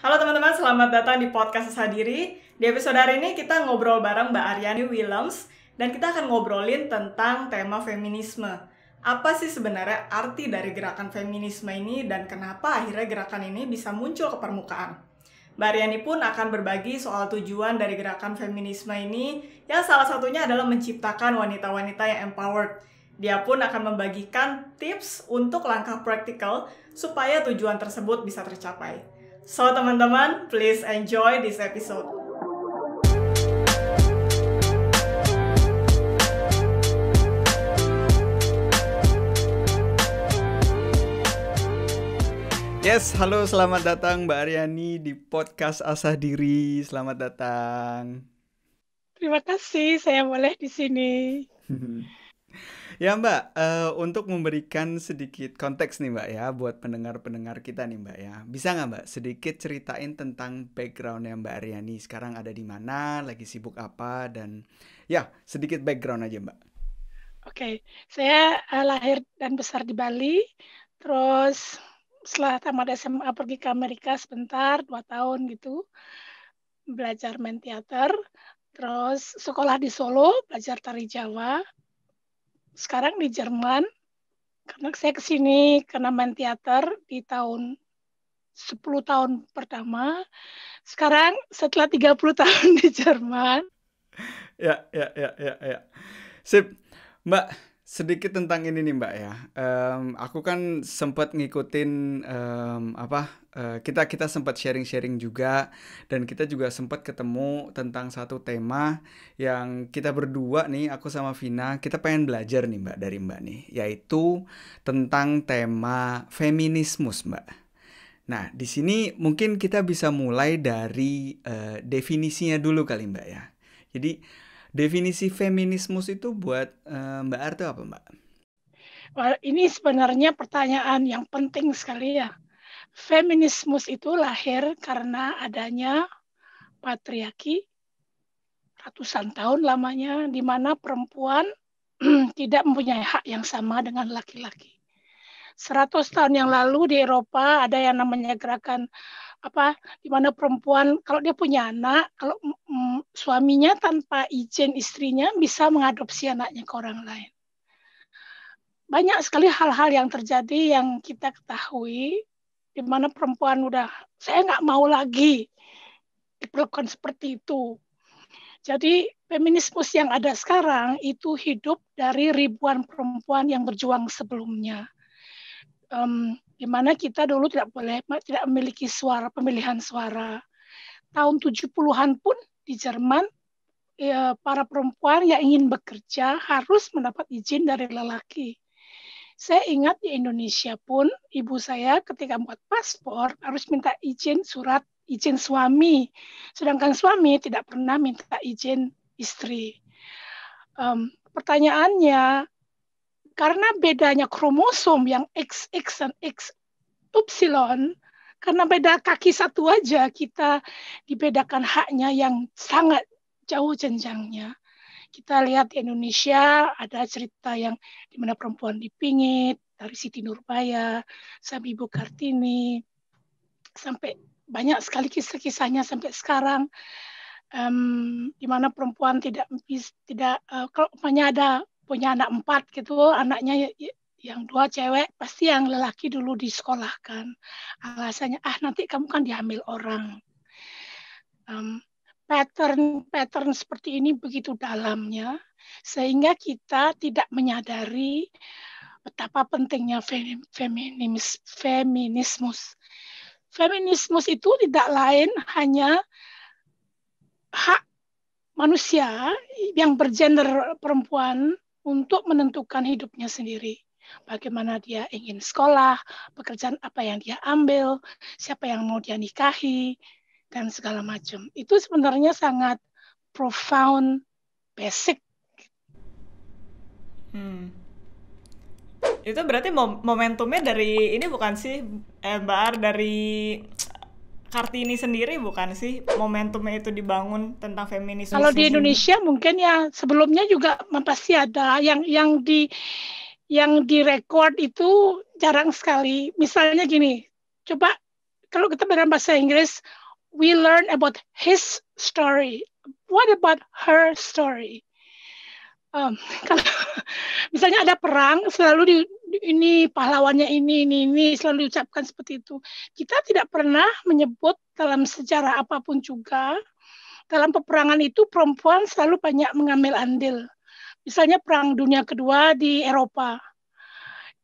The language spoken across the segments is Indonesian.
Halo teman-teman, selamat datang di podcast Asadiri. Di episode hari ini kita ngobrol bareng Mbak Aryani Willems dan kita akan ngobrolin tentang tema feminisme. Apa sih sebenarnya arti dari gerakan feminisme ini dan kenapa akhirnya gerakan ini bisa muncul ke permukaan? Mbak Aryani pun akan berbagi soal tujuan dari gerakan feminisme ini yang salah satunya adalah menciptakan wanita-wanita yang empowered. Dia pun akan membagikan tips untuk langkah praktikal supaya tujuan tersebut bisa tercapai. So teman-teman, please enjoy this episode. Yes, halo, selamat datang Mbak Aryani di podcast Asadiri. Selamat datang. Terima kasih, saya boleh di sini. Ya Mbak, untuk memberikan sedikit konteks nih Mbak ya, buat pendengar-pendengar kita nih Mbak ya. Bisa nggak Mbak sedikit ceritain tentang backgroundnya Mbak Aryani? Sekarang ada di mana, lagi sibuk apa, dan ya sedikit background aja Mbak. Oke, saya lahir dan besar di Bali, terus setelah tamat SMA pergi ke Amerika sebentar, 2 tahun gitu, belajar main teater, terus sekolah di Solo, belajar tari Jawa, sekarang di Jerman, karena saya kesini karena main teater di tahun 10 tahun pertama, sekarang setelah 30 tahun di Jerman. Ya. Sip, Mbak, sedikit tentang ini nih Mbak ya. Aku kan sempat ngikutin kita sempat sharing-sharing juga, dan kita juga sempat ketemu tentang satu tema yang kita berdua nih, aku sama Vina, kita pengen belajar nih Mbak dari Mbak nih, yaitu tentang tema feminismus Mbak. Nah, di sini mungkin kita bisa mulai dari definisinya dulu kali Mbak ya. Jadi definisi feminismus itu buat Mbak Ar itu apa Mbak? Wah, ini sebenarnya pertanyaan yang penting sekali ya. Feminismus itu lahir karena adanya patriarki ratusan tahun lamanya, di mana perempuan tidak mempunyai hak yang sama dengan laki-laki. 100 tahun yang lalu di Eropa ada yang namanya gerakan di mana perempuan kalau dia punya anak, kalau suaminya tanpa izin istrinya bisa mengadopsi anaknya ke orang lain. Banyak sekali hal-hal yang terjadi yang kita ketahui, di mana perempuan saya nggak mau lagi diperlakukan seperti itu. Jadi feminismus yang ada sekarang itu hidup dari ribuan perempuan yang berjuang sebelumnya. Di mana kita dulu tidak memiliki pemilihan suara. Tahun 70-an pun di Jerman, para perempuan yang ingin bekerja harus mendapat izin dari lelaki. Saya ingat di Indonesia pun, ibu saya ketika membuat paspor harus minta surat izin suami. Sedangkan suami tidak pernah minta izin istri. Pertanyaannya, karena bedanya kromosom yang XX dan XY, karena beda kaki satu aja, kita dibedakan haknya yang sangat jauh jenjangnya. Kita lihat di Indonesia ada cerita yang di mana perempuan dipingit, dari Siti Nurbaya sampai Ibu Kartini, sampai banyak sekali kisah-kisahnya sampai sekarang, di mana perempuan tidak kalau ada punya anak 4 gitu, anaknya yang 2 cewek, pasti yang lelaki dulu disekolahkan. Alasannya, nanti kamu kan diambil orang. Pattern seperti ini begitu dalamnya, sehingga kita tidak menyadari betapa pentingnya feminismus. Feminismus itu tidak lain hanya hak manusia yang bergender perempuan untuk menentukan hidupnya sendiri. Bagaimana dia ingin sekolah, pekerjaan apa yang dia ambil, siapa yang mau dia nikahi, dan segala macam. Itu sebenarnya sangat profound, basic. Itu berarti momentumnya dari ini bukan sih, Mbak Ar, dari Kartini sendiri bukan sih momentumnya itu dibangun tentang feminisme? Kalau di Indonesia mungkin ya sebelumnya juga pasti ada yang direkod itu jarang sekali. Misalnya gini, coba kalau kita dalam bahasa Inggris, we learn about his story. What about her story? Kalau misalnya ada perang, selalu ini pahlawannya ini selalu diucapkan seperti itu. Kita tidak pernah menyebut dalam sejarah apapun juga, dalam peperangan itu perempuan selalu banyak mengambil andil. Misalnya Perang Dunia Kedua di Eropa,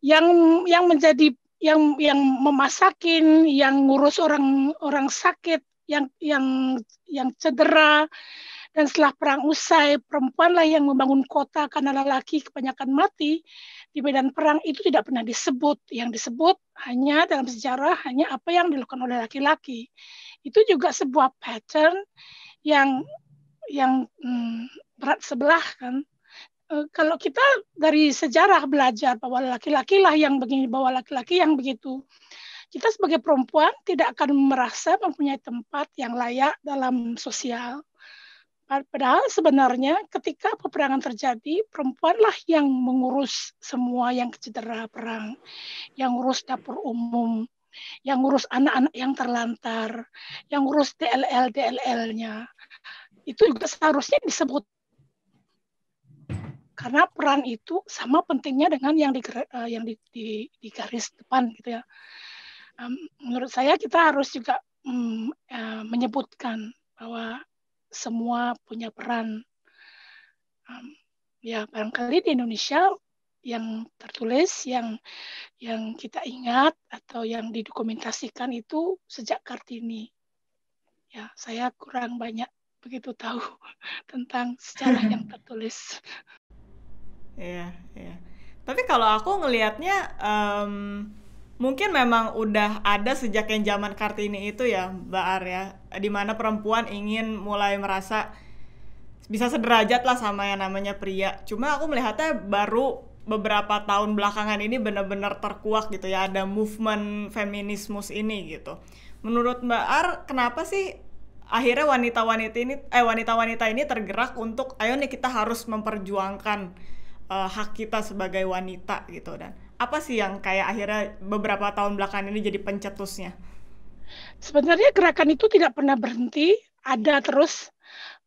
yang menjadi yang memasakin, yang ngurus orang sakit, yang cedera, dan setelah perang usai, perempuanlah yang membangun kota karena lelaki kebanyakan mati di medan perang. Itu tidak pernah disebut. Yang disebut hanya dalam sejarah hanya apa yang dilakukan oleh laki-laki. Itu juga sebuah pattern yang berat sebelah kan. Kalau kita dari sejarah belajar bahwa laki-laki lah yang begini, bahwa laki-laki yang begitu, kita sebagai perempuan tidak akan merasa mempunyai tempat yang layak dalam sosial. Padahal sebenarnya ketika peperangan terjadi, perempuanlah yang mengurus semua yang cedera perang, yang ngurus dapur umum, yang ngurus anak-anak yang terlantar, yang ngurus DLL-nya. Itu juga seharusnya disebut. Karena peran itu sama pentingnya dengan yang di garis depan gitu ya. Menurut saya kita harus juga menyebutkan bahwa semua punya peran. Ya barangkali di Indonesia yang tertulis, yang kita ingat atau yang didokumentasikan itu sejak Kartini. Ya, saya kurang banyak begitu tahu tentang sejarah yang tertulis. Iya, iya. Tapi kalau aku ngelihatnya mungkin memang udah ada sejak yang zaman Kartini itu ya, Mbak Arya, di mana perempuan ingin mulai merasa bisa sederajat lah sama yang namanya pria. Cuma aku melihatnya baru beberapa tahun belakangan ini benar-benar terkuak gitu ya, ada movement feminismus ini gitu. Menurut Mbak Ar, kenapa sih akhirnya wanita-wanita ini tergerak untuk ayo nih kita harus memperjuangkan hak kita sebagai wanita gitu, dan apa sih yang kayak akhirnya beberapa tahun belakangan ini jadi pencetusnya? Sebenarnya gerakan itu tidak pernah berhenti, ada terus.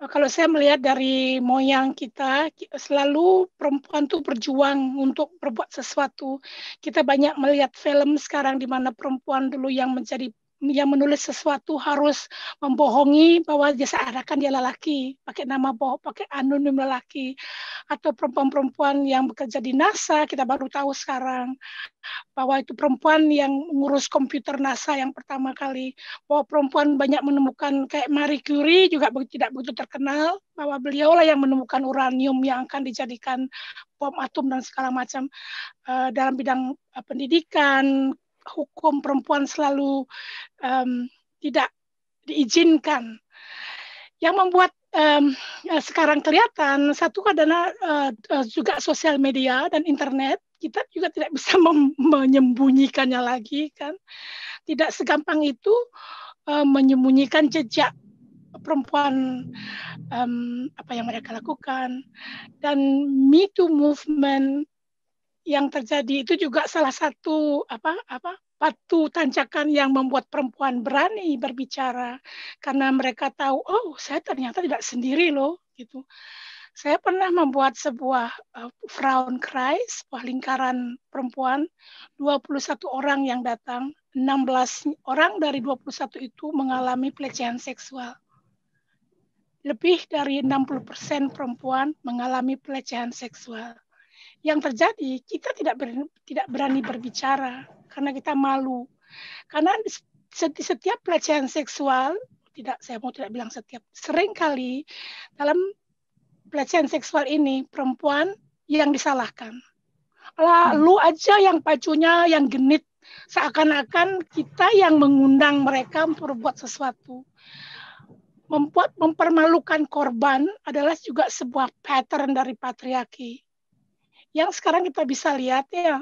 Kalau saya melihat dari moyang kita, selalu perempuan tuh berjuang untuk berbuat sesuatu. Kita banyak melihat film sekarang di mana perempuan dulu yang menulis sesuatu harus membohongi bahwa dia seakan dia lelaki, pakai nama bohong, pakai anonim lelaki. Atau perempuan-perempuan yang bekerja di NASA, kita baru tahu sekarang bahwa itu perempuan yang mengurus komputer NASA yang pertama kali, bahwa perempuan banyak menemukan kayak Marie Curie juga tidak begitu terkenal, bahwa beliaulah yang menemukan uranium yang akan dijadikan bom atom dan segala macam. Dalam bidang pendidikan, hukum, perempuan selalu tidak diizinkan. Yang membuat sekarang kelihatan, satu adalah juga sosial media dan internet. Kita juga tidak bisa menyembunyikannya lagi kan. Tidak segampang itu menyembunyikan jejak perempuan apa yang mereka lakukan. Dan Me Too movement yang terjadi itu juga salah satu batu tanjakan yang membuat perempuan berani berbicara, karena mereka tahu, oh saya ternyata tidak sendiri loh gitu. Saya pernah membuat sebuah Frauenkreis, sebuah lingkaran perempuan, 21 orang yang datang, 16 orang dari 21 itu mengalami pelecehan seksual. Lebih dari 60% perempuan mengalami pelecehan seksual. Yang terjadi, kita tidak berani berbicara karena kita malu. Karena setiap pelecehan seksual, saya tidak bilang setiap, seringkali dalam pelecehan seksual ini perempuan yang disalahkan. Lu aja yang bajunya yang genit, seakan-akan kita yang mengundang mereka untuk berbuat sesuatu. Mempermalukan korban adalah juga sebuah pattern dari patriarki. Yang sekarang kita bisa lihat ya,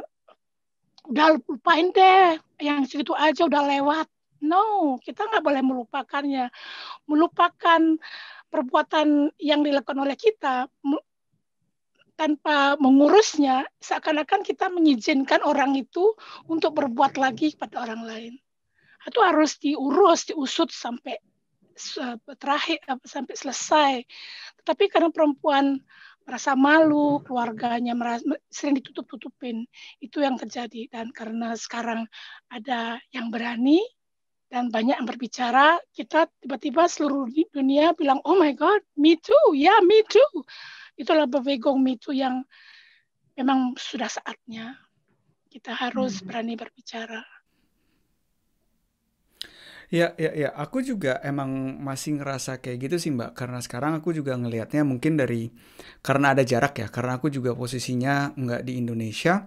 udah lupain deh, yang segitu aja udah lewat. No, kita nggak boleh melupakannya. Melupakan perbuatan yang dilakukan oleh kita tanpa mengurusnya, seakan-akan kita mengizinkan orang itu untuk berbuat lagi pada orang lain. itu harus diurus, diusut sampai terakhir, sampai selesai. Tetapi karena perempuan merasa malu, keluarganya sering ditutup-tutupin, itu yang terjadi. Dan karena sekarang ada yang berani dan banyak yang berbicara, kita tiba-tiba seluruh dunia bilang, oh my God, me too, ya me too. Itulah bewegong me too yang memang sudah saatnya kita harus berani berbicara. Ya, aku juga emang masih ngerasa kayak gitu sih Mbak, karena sekarang aku juga ngelihatnya mungkin karena ada jarak ya, karena aku juga posisinya nggak di Indonesia,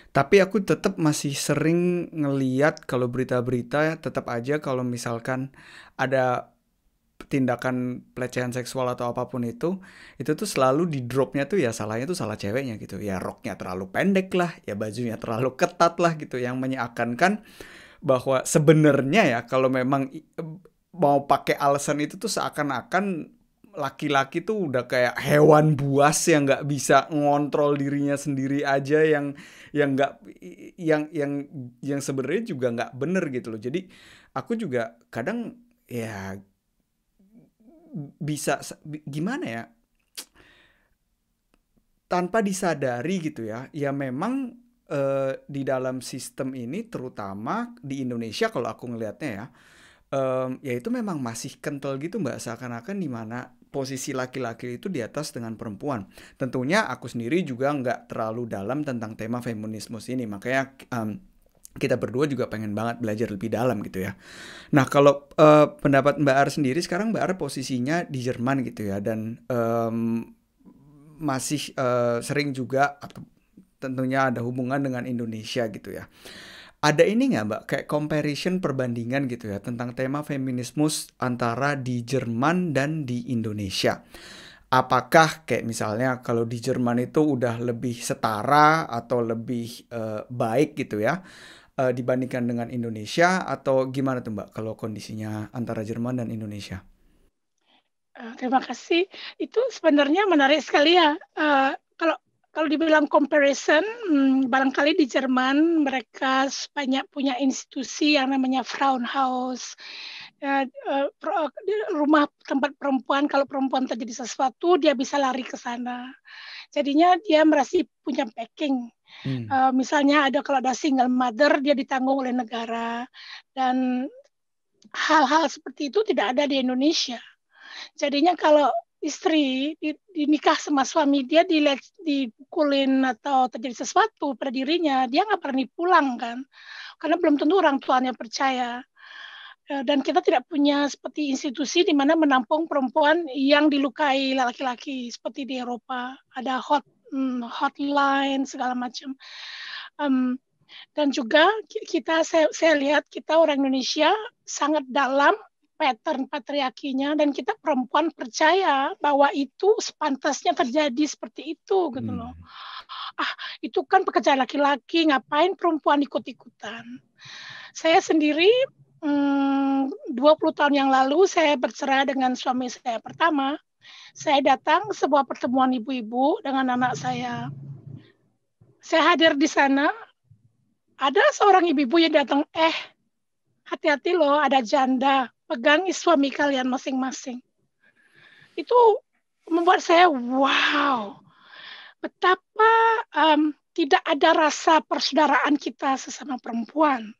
tapi aku tetap masih sering ngeliat kalau berita-berita tetap aja kalau misalkan ada tindakan pelecehan seksual atau apapun itu tuh selalu di dropnya tuh ya salahnya tuh salah ceweknya gitu, ya roknya terlalu pendek lah, ya bajunya terlalu ketat lah gitu, yang menyeakan-kan bahwa sebenarnya ya kalau memang mau pakai alasan itu tuh seakan-akan laki-laki tuh udah kayak hewan buas yang nggak bisa ngontrol dirinya sendiri aja, nggak yang sebenarnya juga nggak bener gitu loh. Jadi aku juga kadang ya bisa gimana ya, tanpa disadari gitu ya memang di dalam sistem ini terutama di Indonesia kalau aku ngelihatnya ya itu memang masih kental gitu Mbak, seakan-akan di mana posisi laki-laki itu di atas dengan perempuan. Tentunya aku sendiri juga nggak terlalu dalam tentang tema feminisme ini, makanya kita berdua juga pengen banget belajar lebih dalam gitu ya. Nah kalau pendapat Mbak Ar sendiri, sekarang Mbak Ar posisinya di Jerman gitu ya, dan masih sering juga tentunya ada hubungan dengan Indonesia gitu ya. Ada ini nggak Mbak, kayak comparison, perbandingan gitu ya tentang tema feminisme antara di Jerman dan di Indonesia? Apakah kayak misalnya kalau di Jerman itu udah lebih setara atau lebih baik gitu ya dibandingkan dengan Indonesia, atau gimana tuh Mbak kalau kondisinya antara Jerman dan Indonesia? Terima kasih. Itu sebenarnya menarik sekali ya. Kalau dibilang comparison, barangkali di Jerman mereka banyak punya institusi yang namanya Frauenhaus, rumah tempat perempuan. Kalau perempuan terjadi sesuatu, dia bisa lari ke sana. Jadinya dia merasa punya backing. Misalnya kalau ada single mother, dia ditanggung oleh negara. Dan hal-hal seperti itu tidak ada di Indonesia. Jadinya kalau istri dinikah sama suami, dia dipukulin atau terjadi sesuatu pada dirinya, dia nggak pernah pulang kan, karena belum tentu orang tuanya percaya. Dan kita tidak punya seperti institusi di mana menampung perempuan yang dilukai laki-laki seperti di Eropa, ada hotline segala macam. Dan juga saya lihat kita orang Indonesia sangat dalam pattern patriarkinya, dan kita perempuan percaya bahwa itu sepantasnya terjadi seperti itu gitu loh. Itu kan pekerjaan laki-laki, ngapain perempuan ikut-ikutan. Saya sendiri 20 tahun yang lalu saya bercerai dengan suami saya pertama. Saya datang sebuah pertemuan ibu-ibu dengan anak saya. Saya hadir di sana, ada seorang ibu-ibu yang datang, hati-hati loh, ada janda, pegang suami kalian masing-masing. Itu membuat saya, wow, betapa tidak ada rasa persaudaraan kita sesama perempuan.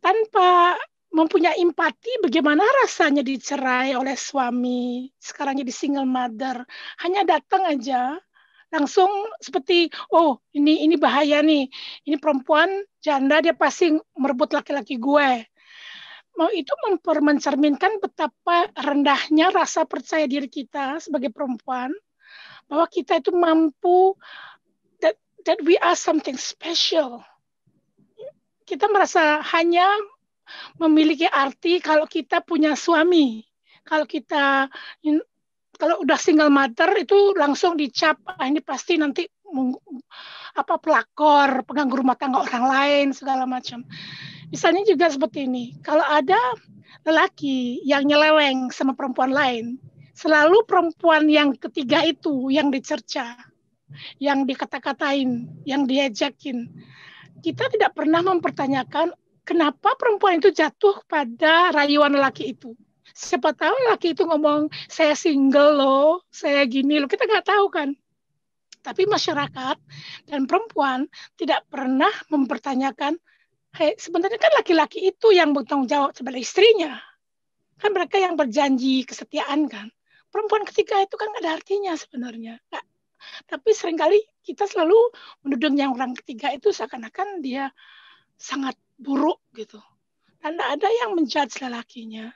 Tanpa mempunyai empati, bagaimana rasanya dicerai oleh suami, sekarang jadi single mother, hanya datang aja, langsung seperti, oh ini bahaya nih, ini perempuan janda, dia pasti merebut laki-laki gue. Itu mencerminkan betapa rendahnya rasa percaya diri kita sebagai perempuan, bahwa kita itu mampu, that we are something special. Kita merasa hanya memiliki arti kalau kita punya suami. Kalau udah single mother itu langsung dicap, ini pasti nanti pelakor, pengganggu rumah tangga orang lain, segala macam. Misalnya juga seperti ini, kalau ada lelaki yang nyeleweng sama perempuan lain, selalu perempuan yang ketiga itu yang dicerca, yang dikata-katain, yang diejekin. Kita tidak pernah mempertanyakan kenapa perempuan itu jatuh pada rayuan laki itu. Siapa tahu laki itu ngomong, saya single loh, saya gini loh, kita nggak tahu kan. Tapi masyarakat dan perempuan tidak pernah mempertanyakan, hey, sebenarnya kan laki-laki itu yang bertanggung jawab sebagai istrinya. Kan mereka yang berjanji kesetiaan kan. Perempuan ketiga itu kan nggak ada artinya sebenarnya. Nggak. Tapi seringkali kita selalu menuduh yang orang ketiga itu seakan-akan dia sangat buruk gitu. Dan tidak ada yang menjudge lelakinya.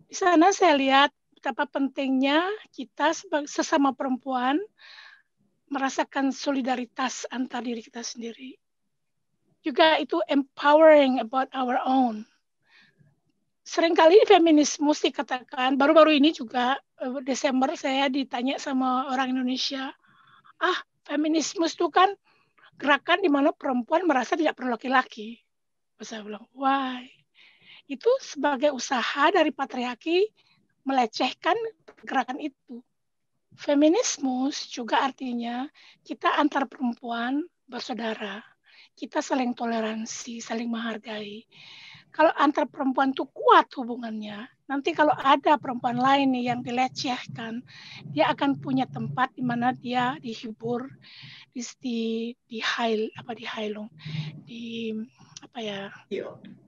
Di sana saya lihat betapa pentingnya kita sebagai sesama perempuan merasakan solidaritas antar diri kita sendiri. Juga itu empowering about our own. Seringkali feminisme dikatakan, baru-baru ini juga Desember saya ditanya sama orang Indonesia, feminisme itu kan gerakan di mana perempuan merasa tidak perlu laki-laki. Saya bilang, why? Itu sebagai usaha dari patriarki melecehkan gerakan itu. Feminisme juga artinya kita antar perempuan bersaudara. Kita saling toleransi, saling menghargai. Kalau antar perempuan itu kuat hubungannya, nanti kalau ada perempuan lain nih yang dilecehkan, dia akan punya tempat di mana dia dihibur,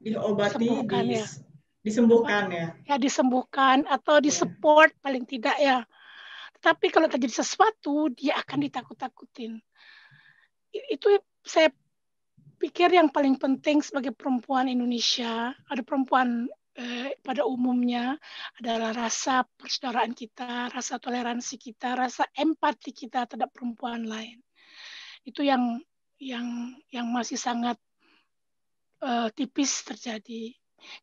diobati, disembuhkan ya. Ya disembuhkan atau disupport paling tidak ya. Tapi kalau terjadi sesuatu, dia akan ditakut-takutin. Itu saya pikir yang paling penting sebagai perempuan Indonesia, ada perempuan pada umumnya adalah rasa persaudaraan kita, rasa toleransi kita, rasa empati kita terhadap perempuan lain. Itu yang masih sangat tipis terjadi.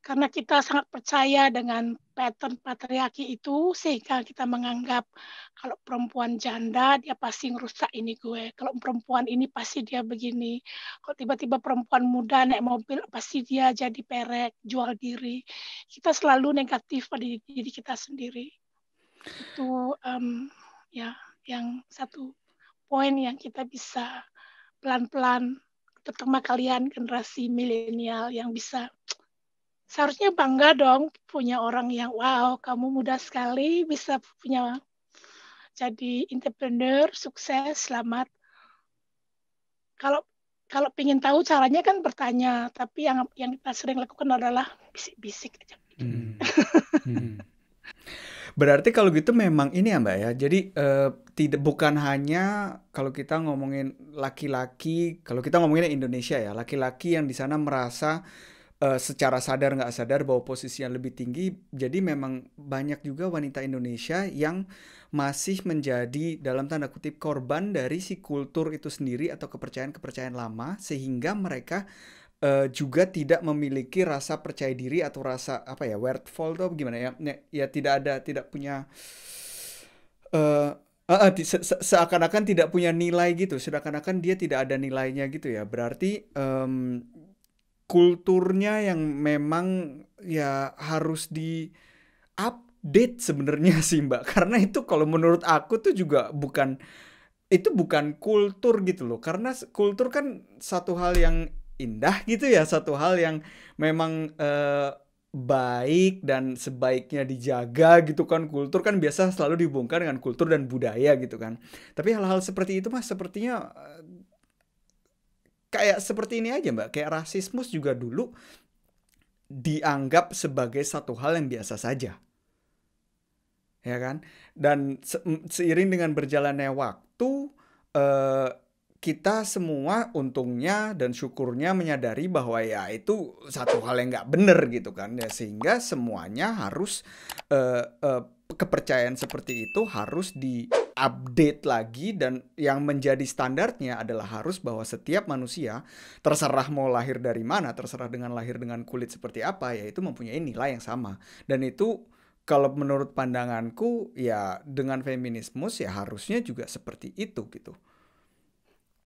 Karena kita sangat percaya dengan pattern patriarki itu, sehingga kita menganggap kalau perempuan janda, dia pasti ngerusak ini gue. Kalau perempuan ini pasti dia begini. Kalau tiba-tiba perempuan muda naik mobil, pasti dia jadi perek, jual diri. Kita selalu negatif pada diri kita sendiri. Itu yang satu poin yang kita bisa pelan-pelan, terutama kalian generasi milenial yang bisa seharusnya bangga dong punya orang yang wow, kamu muda sekali bisa punya jadi entrepreneur, sukses, selamat. Kalau pengen tahu caranya kan bertanya, tapi yang kita sering lakukan adalah bisik-bisik aja. Berarti kalau gitu memang ini ya Mbak ya. Jadi bukan hanya kalau kita ngomongin laki-laki, kalau kita ngomongin Indonesia ya, laki-laki yang di sana merasa secara sadar nggak sadar bahwa posisinya lebih tinggi. Jadi memang banyak juga wanita Indonesia yang masih menjadi dalam tanda kutip korban dari si kultur itu sendiri atau kepercayaan-kepercayaan lama, sehingga mereka juga tidak memiliki rasa percaya diri atau rasa worthful atau gimana ya, ya tidak punya seakan-akan tidak punya nilai gitu, seakan-akan dia tidak ada nilainya gitu ya. Berarti kulturnya yang memang ya harus di update sebenarnya sih Mbak, karena itu kalau menurut aku tuh juga bukan kultur gitu loh, karena kultur kan satu hal yang indah gitu ya, satu hal yang memang baik dan sebaiknya dijaga gitu kan. Kultur kan biasa selalu dihubungkan dengan kultur dan budaya gitu kan, tapi hal-hal seperti itu Mas sepertinya kayak seperti ini aja Mbak, kayak rasisme juga dulu dianggap sebagai satu hal yang biasa saja, ya kan? Dan seiring dengan berjalannya waktu, kita semua untungnya dan syukurnya menyadari bahwa ya itu satu hal yang nggak bener gitu kan, ya sehingga semuanya harus kepercayaan seperti itu harus di-update lagi, dan yang menjadi standarnya adalah harus bahwa setiap manusia, terserah mau lahir dari mana, terserah dengan lahir dengan kulit seperti apa, yaitu mempunyai nilai yang sama. Dan itu kalau menurut pandanganku ya dengan feminisme ya harusnya juga seperti itu gitu.